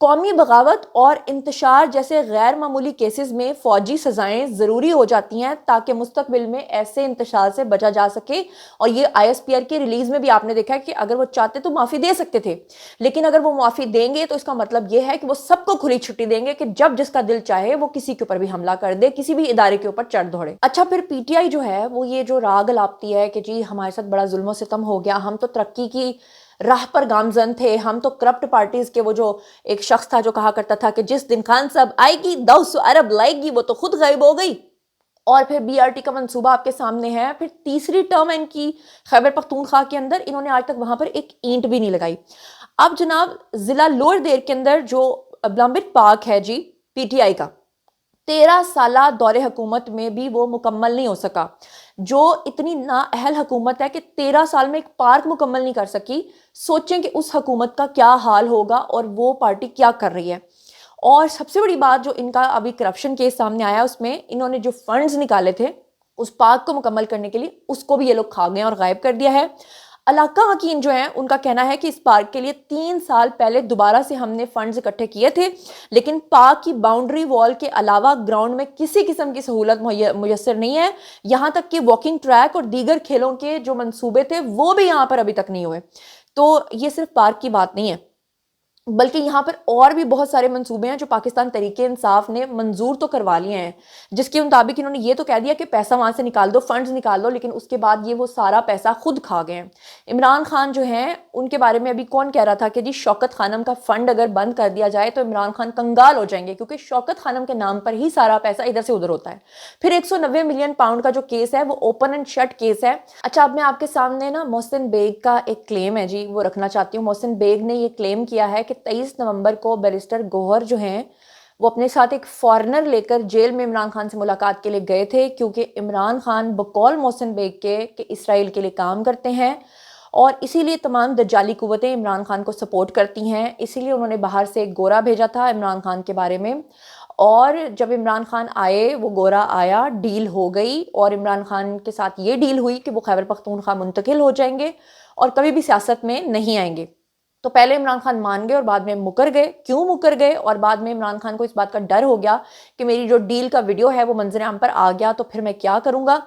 قومی بغاوت اور انتشار جیسے غیر معمولی کیسز میں فوجی سزائیں ضروری ہو جاتی ہیں تاکہ مستقبل میں ایسے انتشار سے بچا جا سکے. اور یہ ISPR کے ریلیز میں بھی آپ نے دیکھا کہ اگر وہ چاہتے تو معافی دے سکتے تھے, لیکن اگر وہ معافی دیں گے تو اس کا مطلب یہ ہے کہ وہ سب کو کھلی چھٹی دیں گے کہ جب جس کا دل چاہے وہ کسی کے اوپر بھی حملہ کر دے, کسی بھی ادارے کے اوپر چڑھ دوڑے. اچھا, پھر PTI جو ہے وہ یہ جو راگ الاپتی ہے کہ جی ہمارے ساتھ بڑا ظلم و ستم ہو گیا, ہم تو ترقی کی راہ پر گامزن تھے, ہم تو کرپٹ پارٹیز کے, وہ جو ایک شخص تھا جو کہا کرتا تھا کہ جس دن خان صاحب آئے گی 200 ارب لائے گی, وہ تو خود غائب ہو گئی. اور پھر BRT کا منصوبہ آپ کے سامنے ہے. پھر تیسری ٹرم ان کی خیبر پختونخوا کے اندر, انہوں نے آج تک وہاں پر ایک اینٹ بھی نہیں لگائی. اب جناب ضلع لوئر دیر کے اندر جو بلمبٹ پارک ہے جی PTI کا, 13 سالہ دور حکومت میں بھی وہ مکمل نہیں ہو سکا. جو اتنی نااہل حکومت ہے کہ 13 سال میں ایک پارک مکمل نہیں کر سکی, سوچیں کہ اس حکومت کا کیا حال ہوگا اور وہ پارٹی کیا کر رہی ہے. اور سب سے بڑی بات جو ان کا ابھی کرپشن کیس سامنے آیا, اس میں انہوں نے جو فنڈز نکالے تھے اس پارک کو مکمل کرنے کے لیے, اس کو بھی یہ لوگ کھا گئے اور غائب کر دیا ہے. علاقہ حکیم جو ہیں ان کا کہنا ہے کہ اس پارک کے لیے 3 سال پہلے دوبارہ سے ہم نے فنڈز اکٹھے کیے تھے, لیکن پارک کی باؤنڈری وال کے علاوہ گراؤنڈ میں کسی قسم کی سہولت میسر نہیں ہے. یہاں تک کہ واکنگ ٹریک اور دیگر کھیلوں کے جو منصوبے تھے وہ بھی یہاں پر ابھی تک نہیں ہوئے. تو یہ صرف پارک کی بات نہیں ہے, بلکہ یہاں پر اور بھی بہت سارے منصوبے ہیں جو پاکستان تحریک انصاف نے منظور تو کروا لیے ہیں, جس کے مطابق انہوں نے یہ تو کہہ دیا کہ پیسہ وہاں سے نکال دو, فنڈز نکال دو, لیکن اس کے بعد یہ وہ سارا پیسہ خود کھا گئے ہیں. عمران خان جو ہیں ان کے بارے میں ابھی کون کہہ رہا تھا کہ جی شوکت خانم کا فنڈ اگر بند کر دیا جائے تو عمران خان کنگال ہو جائیں گے, کیونکہ شوکت خانم کے نام پر ہی سارا پیسہ ادھر سے ادھر ہوتا ہے. پھر 190 ملین پاؤنڈ کا جو کیس ہے وہ اوپن اینڈ شٹ کیس ہے. اچھا, اب میں آپ کے سامنے نا محسن بیگ کا ایک کلیم ہے جی, وہ رکھنا چاہتی ہوں. محسن بیگ نے یہ کلیم کیا ہے کہ 23 نومبر کو بیرسٹر گوہر جو ہیں وہ اپنے ساتھ ایک فارنر لے کر جیل میں عمران خان سے ملاقات کے لیے گئے تھے, کیونکہ عمران خان بقول محسن بیگ کے کہ اسرائیل کے لیے کام کرتے ہیں اور اسی لیے تمام دجالی قوتیں عمران خان کو سپورٹ کرتی ہیں. اسی لیے انہوں نے باہر سے ایک گورا بھیجا تھا عمران خان کے بارے میں, اور جب عمران خان آئے وہ گورا آیا, ڈیل ہو گئی, اور عمران خان کے ساتھ یہ ڈیل ہوئی کہ وہ خیبر پختونخوا منتقل ہو جائیں گے اور کبھی بھی سیاست میں نہیں آئیں گے. تو پہلے عمران خان مان گئے اور بعد میں مکر گئے. کیوں مکر گئے؟ اور بعد میں عمران خان کو اس بات کا ڈر ہو گیا کہ میری جو ڈیل کا ویڈیو ہے وہ منظر عام پر آ گیا تو پھر میں کیا کروں گا,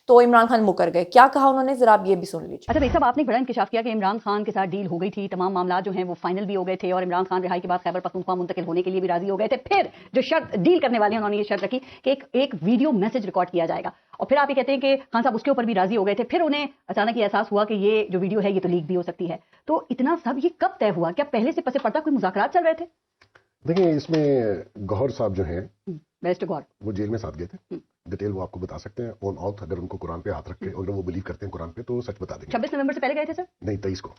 تو عمران خان مکر گئے. کیا کہا انہوں نے, ذرا آپ یہ بھی سن لیجیے. اچھا بھائی صاحب, آپ نے بڑا انکشاف کیا کہ عمران خان کے ساتھ ڈیل ہو گئی تھی, تمام معاملات جو ہیں وہ فائنل بھی ہو گئے تھے, اور عمران خان رہائی کے بعد خیبر پختونخوا منتقل ہونے کے لیے بھی راضی ہو گئے تھے. پھر جو شرط ڈیل کرنے والے ہیں انہوں نے یہ شرط رکھی کہ ایک ویڈیو میسج ریکارڈ کیا جائے گا, اور پھر آپ یہ کہتے ہیں کہ خان صاحب اس کے اوپر بھی راضی ہو گئے تھے. پھر انہیں اچانک یہ احساس ہوا کہ یہ جو ویڈیو ہے یہ تو لیک بھی ہو سکتی ہے. تو اتنا سب یہ کب طے ہوا؟ کیا پہلے سے پس پردہ کوئی مذاکرات چل رہے تھے؟ دیکھیں, اس میں گوہر صاحب جو ہیں بیرسٹر گوہر وہ جیل میں ساتھ گئے تھے. ڈیٹیل وہ آپ کو بتا سکتے ہیں آن آؤٹ, اگر ان کو قرآن پہ ہاتھ رکھ کے اگر وہ بلیو کرتے ہیں قرآن پہ تو سچ بتا دیں گے. 26 نومبر سے پہلے گئے تھے سر؟ نہیں, 23 کو.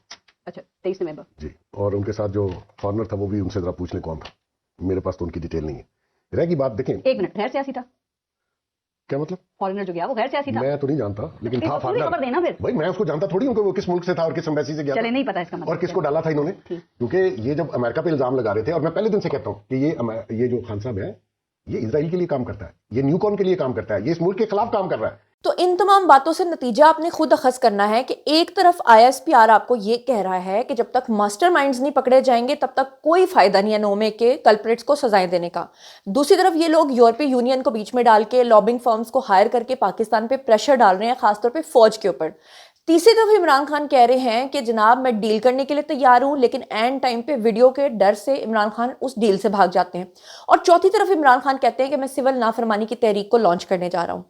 اچھا 23 نومبر جی. اور ان کے ساتھ جو فارنر تھا وہ بھی ان سے ذرا پوچھ لیں کون تھا, میرے پاس تو ان کی ڈیٹیل نہیں ہے. رہ کی بات دیکھیں, ایک منٹ, غیر سیاسی تھا؟ کیا مطلب؟ فارنر جو گیا وہ غیر سیاسی تھا؟ میں تو نہیں جانتا, لیکن تھا پوری خبر دینا پھر. بھائی میں اس کو جانتا تھوڑی ہوں کہ وہ کس ملک سے تھا اور کس ایمبیسی سے گیا چلے نہیں پتا اس کا مطلب اور کس کو ڈالا تھا انہوں نے, کیونکہ یہ جب امریکہ پہ الزام لگا رہے تھے, اور میں پہلے دن سے کہتا ہوں کہ یہ جو خان صاحب ہے یہ اسرائیل کے لیے کام کرتا ہے, یہ نیو کون کے لیے کام کرتا ہے, یہ اس ملک کے خلاف کام کر رہا ہے. تو ان تمام باتوں سے نتیجہ آپ نے خود اخذ کرنا ہے کہ ایک طرف ISPR آپ کو یہ کہہ رہا ہے کہ جب تک ماسٹر مائنڈز نہیں پکڑے جائیں گے تب تک کوئی فائدہ نہیں ہے نومے کے کلپریٹس کو سزائیں دینے کا. دوسری طرف یہ لوگ یورپی یونین کو بیچ میں ڈال کے لابنگ فرمز کو ہائر کر کے پاکستان پہ پریشر ڈال رہے ہیں, خاص طور پہ فوج کے اوپر. تیسری طرف عمران خان کہہ رہے ہیں کہ جناب میں ڈیل کرنے کے لیے تیار ہوں, لیکن اینڈ ٹائم پہ ویڈیو کے ڈر سے عمران خان اس ڈیل سے بھاگ جاتے ہیں. اور چوتھی طرف عمران خان کہتے ہیں کہ میں سول نافرمانی کی تحریک کو لانچ کرنے جا رہا ہوں.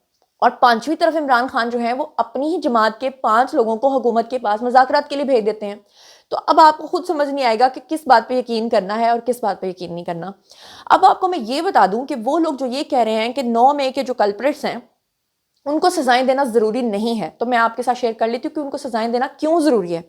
اور پانچویں طرف عمران خان جو ہیں وہ اپنی ہی جماعت کے 5 لوگوں کو حکومت کے پاس مذاکرات کے لیے بھیج دیتے ہیں. تو اب آپ کو خود سمجھ نہیں آئے گا کہ کس بات پہ یقین کرنا ہے اور کس بات پہ یقین نہیں کرنا. اب آپ کو میں یہ بتا دوں کہ وہ لوگ جو یہ کہہ رہے ہیں کہ 9 مئی کے جو کلپریٹس ہیں ان کو سزائیں دینا ضروری نہیں ہے, تو میں آپ کے ساتھ شیئر کر لیتی ہوں کہ ان کو سزائیں دینا کیوں ضروری ہے.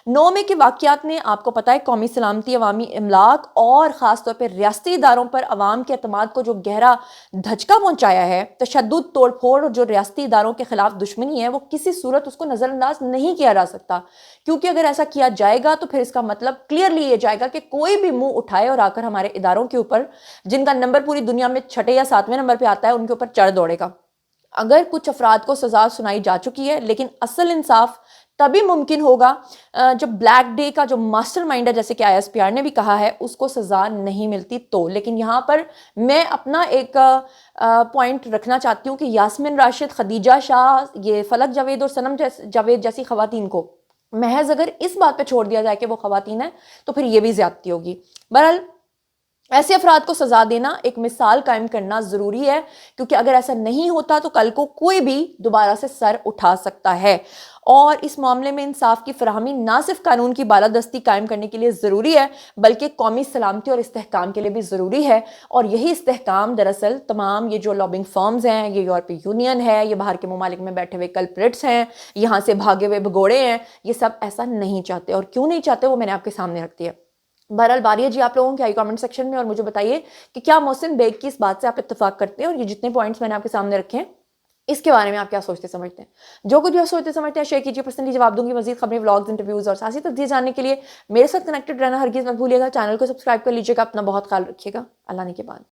9 مئی کے واقعات نے آپ کو پتہ ہے قومی سلامتی, عوامی املاک اور خاص طور پہ ریاستی اداروں پر عوام کے اعتماد کو جو گہرا دھچکا پہنچایا ہے. تشدد, توڑ پھوڑ اور جو ریاستی اداروں کے خلاف دشمنی ہے وہ کسی صورت اس کو نظر انداز نہیں کیا جا سکتا, کیونکہ اگر ایسا کیا جائے گا تو پھر اس کا مطلب کلیئرلی یہ جائے گا کہ کوئی بھی منہ اٹھائے اور آ کر ہمارے اداروں کے اوپر جن کا نمبر پوری دنیا میں 6 یا 7ویں نمبر پہ آتا ہے ان کے اوپر چڑھ دوڑے گا. اگر کچھ افراد کو سزا سنائی جا چکی ہے لیکن اصل انصاف تبھی ممکن ہوگا جب بلیک ڈے کا جو ماسٹر مائنڈ ہے جیسے کہ ISPR نے بھی کہا ہے اس کو سزا نہیں ملتی تو. لیکن یہاں پر میں اپنا ایک پوائنٹ رکھنا چاہتی ہوں کہ یاسمین راشد، خدیجہ شاہ، یہ فلک جاوید اور سنم جاوید جیسی خواتین کو محض اگر اس بات پہ چھوڑ دیا جائے کہ وہ خواتین ہیں تو پھر یہ بھی زیادتی ہوگی. بہرحال ایسے افراد کو سزا دینا، ایک مثال قائم کرنا ضروری ہے، کیونکہ اگر ایسا نہیں ہوتا تو کل کو کوئی بھی دوبارہ سے سر اٹھا سکتا ہے. اور اس معاملے میں انصاف کی فراہمی نہ صرف قانون کی بالادستی قائم کرنے کے لیے ضروری ہے بلکہ قومی سلامتی اور استحکام کے لیے بھی ضروری ہے. اور یہی استحکام دراصل تمام یہ جو لابنگ فرمز ہیں، یہ یورپی یونین ہے، یہ باہر کے ممالک میں بیٹھے ہوئے کلپریٹس ہیں، یہاں سے بھاگے ہوئے بھگوڑے ہیں، یہ سب ایسا نہیں چاہتے. اور کیوں نہیں چاہتے وہ میں نے آپ کے سامنے رکھ دیا. بہرحال باری ہے جی آپ لوگوں کی، آئی کامنٹ سیکشن میں اور مجھے بتائیے کہ کیا محسن بیگ کی اس بات سے آپ اتفاق کرتے ہیں، اور یہ جتنے پوائنٹس میں نے آپ کے سامنے رکھے ہیں اس کے بارے میں آپ کیا سوچتے سمجھتے ہیں. جو کچھ بھی آپ سوچتے سمجھتے ہیں شیئر کیجیے، پرسنلی جواب دوں گی. مزید خبریں، ولاگز، انٹرویوز اور سیاسی تجزیے جاننے کے لیے میرے ساتھ کنیکٹڈ رہنا ہرگز مت بھولیے گا. چینل کو سبسکرائب کر لیجیے گا. اپنا بہت خیال رکھیے گا. اللہ نے کے بعد.